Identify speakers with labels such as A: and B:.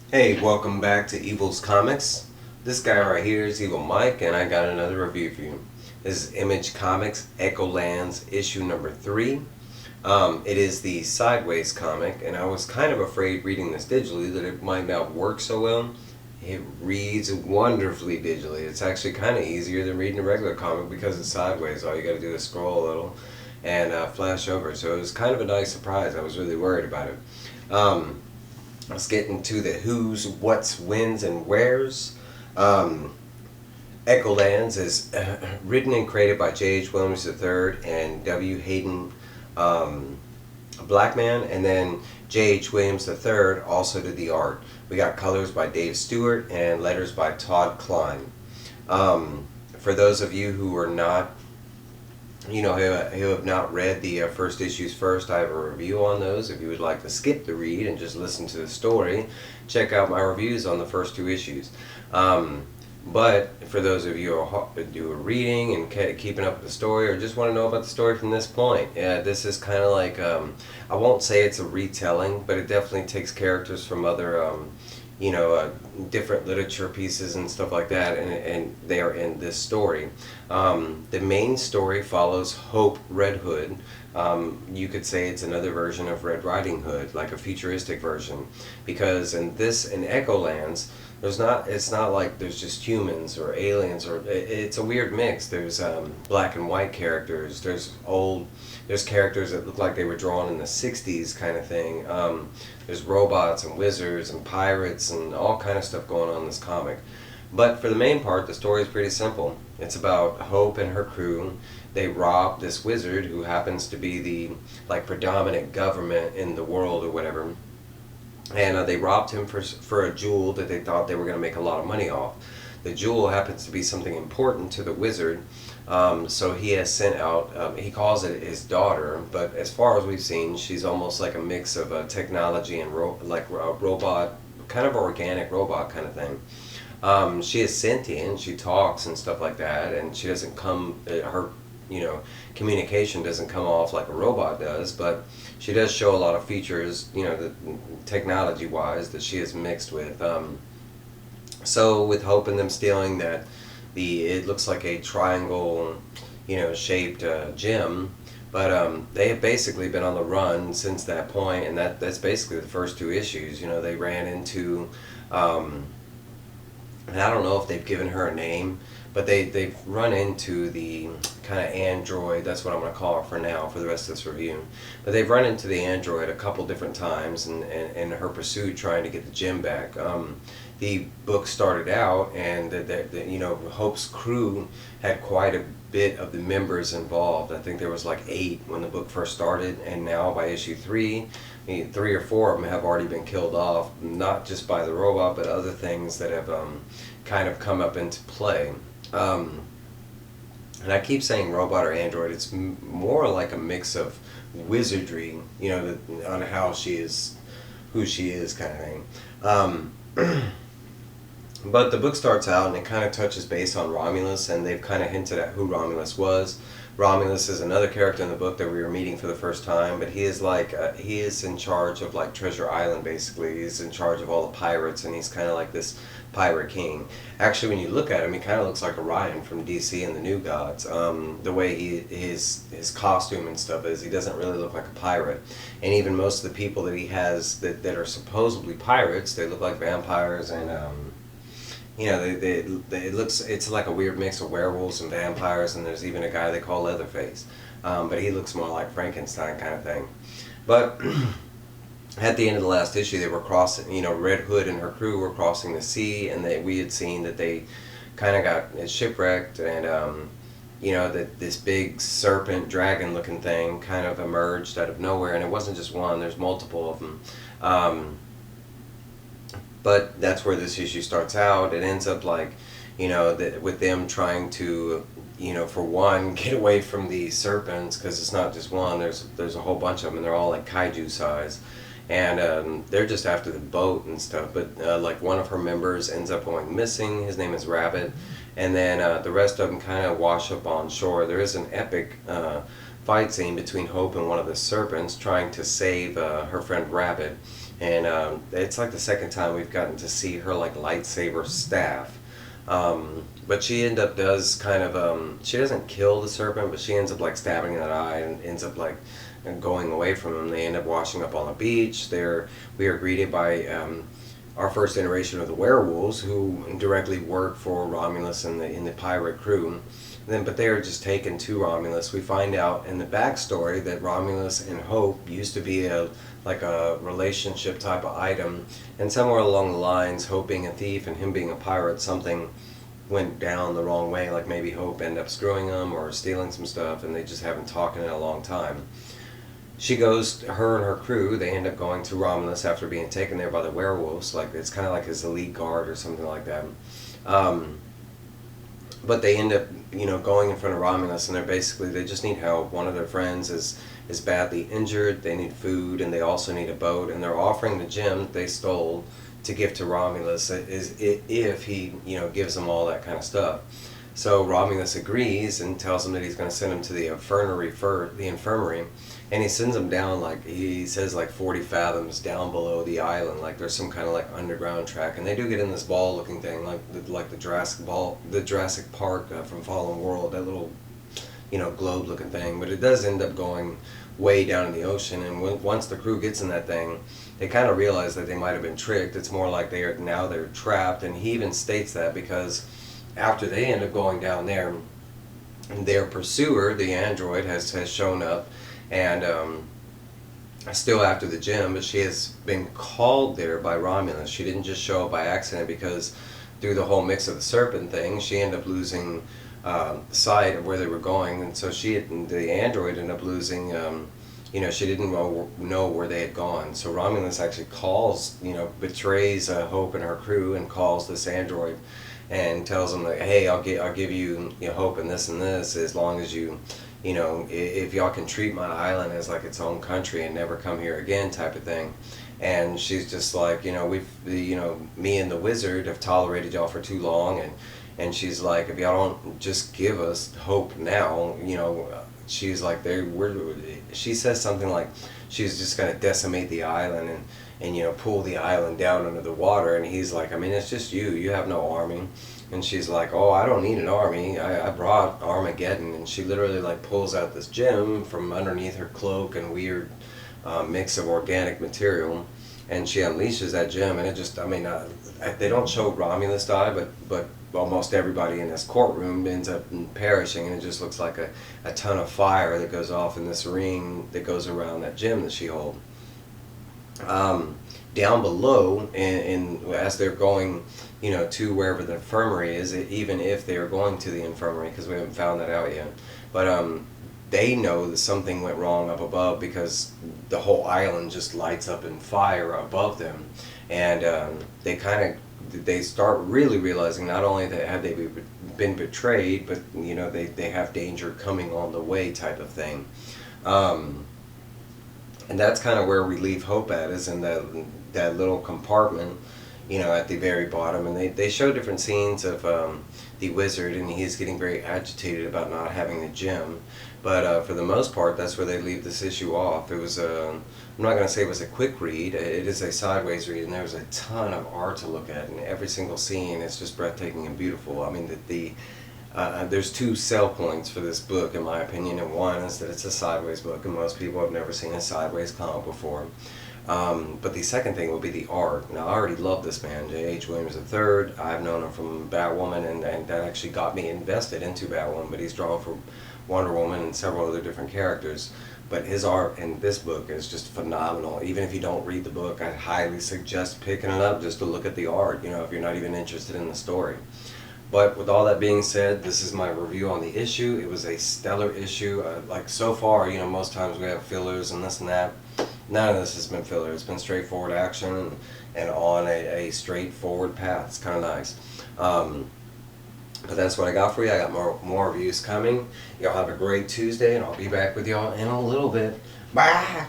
A: Hey, welcome back to Evil's Comics. This guy right here is Evil Mike, and I got another review for you. This is Image Comics Echolands issue number 3. It is the Sideways comic, and I was kind of afraid reading this digitally that it might not work so well. It reads wonderfully digitally. It's actually kind of easier than reading a regular comic because it's sideways. All you got to do is scroll a little and flash over. So it was kind of a nice surprise. I was really worried about it. Um, Let's get into the who's, what's, whens, and wheres. Um, Echolands is written and created by J.H. Williams III and W. Haden um, Blackman, and then J.H. Williams III also did the art. We got colors by Dave Stewart and letters by Todd Klein. For those of you who are not who have not read the first issues first, I have a review on those. If you would like to skip the read and just listen to the story, check out my reviews on the first 2 issues. But for those of you who are reading and keeping up with the story or just want to know about the story from this point, this is kind of like, I won't say it's a retelling, but it definitely takes characters from other different literature pieces and stuff like that, and they are in this story. The main story follows Hope Red Hood. You could say it's another version of Red Riding Hood, like a futuristic version, because in Echolands, it's not like there's just humans or aliens, or it's a weird mix. There's black and white characters. There's characters that look like they were drawn in the 60s kind of thing. There's robots and wizards and pirates and all kind of stuff going on in this comic. But for the main part, the story is pretty simple. It's about Hope and her crew. They rob this wizard who happens to be the predominant government in the world or whatever. And they robbed him for a jewel that they thought they were going to make a lot of money off. The jewel happens to be something important to the wizard, so he has sent out, he calls it his daughter, but as far as we've seen, she's almost like a mix of technology and a robot, kind of organic robot kind of thing. She is sentient, she talks and stuff like that, and she doesn't her communication doesn't come off like a robot does, but she does show a lot of features, technology-wise, that she is mixed with. So with Hope and them stealing it looks like a triangle, shaped gem, but they have basically been on the run since that point, and that's basically the first 2 issues. They ran into, and I don't know if they've given her a name, but they've run into the kind of android. That's what I'm going to call her for now, for the rest of this review. But they've run into the android a couple different times in her pursuit trying to get the gem back. The book started out, and Hope's crew had quite a bit of the members involved. I think there was like 8 when the book first started, and now by issue 3, 3 or 4 of them have already been killed off, not just by the robot, but other things that have kind of come up into play. And I keep saying robot or android. It's more like a mix of wizardry, on how she is, who she is, kind of thing. But the book starts out and it kind of touches base on Romulus, and they've kind of hinted at who Romulus was. Romulus is another character in the book that we were meeting for the first time, but he is he is in charge of Treasure Island, basically. He's in charge of all the pirates, and he's kind of like this pirate king. Actually, when you look at him, he kind of looks like Orion from DC and the New Gods. The way his costume and stuff is, he doesn't really look like a pirate. And even most of the people that he has that are supposedly pirates, they look like vampires, and it's like a weird mix of werewolves and vampires, and there's even a guy they call Leatherface, but he looks more like Frankenstein kind of thing. But at the end of the last issue, they were crossing, Red Hood and her crew were crossing the sea, and we had seen that they kind of got shipwrecked, and that this big serpent dragon looking thing kind of emerged out of nowhere, and it wasn't just one, there's multiple of them. But that's where this issue starts out. It ends up with them trying to, for one, get away from the serpents, because it's not just one. There's a whole bunch of them, and they're all like kaiju size, and they're just after the boat and stuff. But one of her members ends up going missing. His name is Rabbit, and then the rest of them kind of wash up on shore. There is an epic fight scene between Hope and one of the serpents trying to save her friend Rabbit. and it's like the second time we've gotten to see her like lightsaber staff. But she does kind of she doesn't kill the serpent, but she ends up like stabbing in that eye and ends up like going away from him. They end up washing up on the beach. We are greeted by our first iteration of the werewolves, who directly work for Romulus and the pirate crew. But they are just taken to Romulus. We find out in the backstory that Romulus and Hope used to be like a relationship type of item, and somewhere along the lines, Hope being a thief and him being a pirate, something went down the wrong way. Like maybe Hope ended up screwing him or stealing some stuff, and they just haven't talked in a long time. Her and her crew, they end up going to Romulus after being taken there by the werewolves. Like it's kind of like his elite guard or something like that. But they end up, going in front of Romulus, and they just need help. One of their friends is badly injured. They need food, and they also need a boat. And they're offering the gem that they stole to give to Romulus if he, gives them all that kind of stuff. So Romulus agrees and tells him that he's going to send him to the infirmary, and he sends him down, like he says, like 40 fathoms down below the island. Like there's some kind of like underground track, and they do get in this ball-looking thing, like the Jurassic Park from Fallen World, that little, globe-looking thing. But it does end up going way down in the ocean, and once the crew gets in that thing, they kind of realize that they might have been tricked. It's more like they're trapped, and he even states that because after they end up going down there, their pursuer, the android, has shown up, and still after the gem, but she has been called there by Romulus. She didn't just show up by accident, because through the whole mix of the serpent thing, she ended up losing sight of where they were going, and so the android ended up losing, she didn't know where they had gone. So Romulus actually betrays Hope and her crew, and calls this android and tells them that, hey, I'll give you, Hope and this, as long as if y'all can treat my island as like its own country and never come here again, type of thing. And she's just like, me and the wizard have tolerated y'all for too long, and she's like, if y'all don't just give us Hope now, she's like, she says something like she's just going to decimate the island and pull the island down under the water. And he's like, I mean, it's just you have no army. And she's like, oh, I don't need an army, I brought Armageddon. And she literally like pulls out this gem from underneath her cloak and weird mix of organic material, and she unleashes that gem, and it just, they don't show Romulus die, but almost everybody in this courtroom ends up perishing, and it just looks like a ton of fire that goes off in this ring that goes around that gem that she holds. Down below, and as they're going, to wherever the infirmary is, even if they are going to the infirmary, because we haven't found that out yet, but they know that something went wrong up above, because the whole island just lights up in fire above them, and they start really realizing not only that have they been betrayed, but they have danger coming on the way, type of thing. And that's kind of where we leave Hope at, is in that little compartment, at the very bottom. And they show different scenes of the wizard, and he's getting very agitated about not having the gem. But for the most part, that's where they leave this issue off. It was I'm not going to say it was a quick read. It is a sideways read, and there's a ton of art to look at, and every single scene is just breathtaking and beautiful. I mean, there's two sell points for this book, in my opinion, and one is that it's a sideways book, and most people have never seen a sideways comic before. But the second thing would be the art. Now, I already love this man, J.H. Williams III. I've known him from Batwoman, and that actually got me invested into Batwoman, but he's drawn for Wonder Woman and several other different characters. But his art in this book is just phenomenal. Even if you don't read the book, I highly suggest picking it up just to look at the art, if you're not even interested in the story. But with all that being said, this is my review on the issue. It was a stellar issue. Like so far, most times we have fillers and this and that. None of this has been filler. It's been straightforward action and on a straightforward path. It's kind of nice. But that's what I got for you. I got more reviews coming. Y'all have a great Tuesday, and I'll be back with y'all in a little bit. Bye!